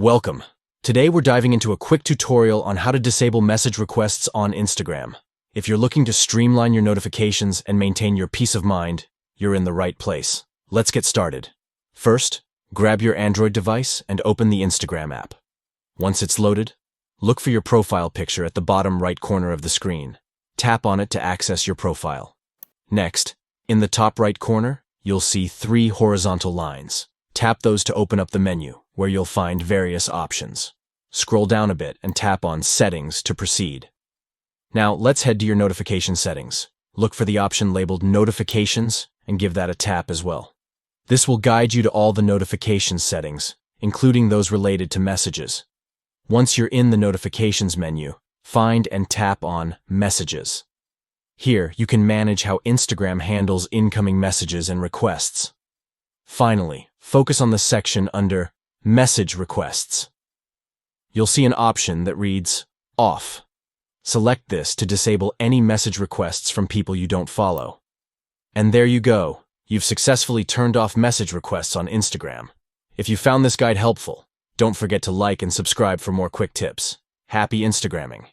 Welcome. Today we're diving into a quick tutorial on how to disable message requests on Instagram. If you're looking to streamline your notifications and maintain your peace of mind, you're in the right place. Let's get started. First, grab your Android device and open the Instagram app. Once it's loaded, look for your profile picture at the bottom right corner of the screen. Tap on it to access your profile. Next, in the top right corner, you'll see 3 horizontal lines. Tap those to open up the menu, where you'll find various options. Scroll down a bit and tap on Settings to proceed. Now, let's head to your notification settings. Look for the option labeled Notifications and give that a tap as well. This will guide you to all the notification settings, including those related to messages. Once you're in the Notifications menu, find and tap on Messages. Here, you can manage how Instagram handles incoming messages and requests. Finally, focus on the section under Message Requests. You'll see an option that reads Off. Select this to disable any message requests from people you don't follow. And there you go. You've successfully turned off message requests on Instagram. If you found this guide helpful, don't forget to like and subscribe for more quick tips. Happy Instagramming!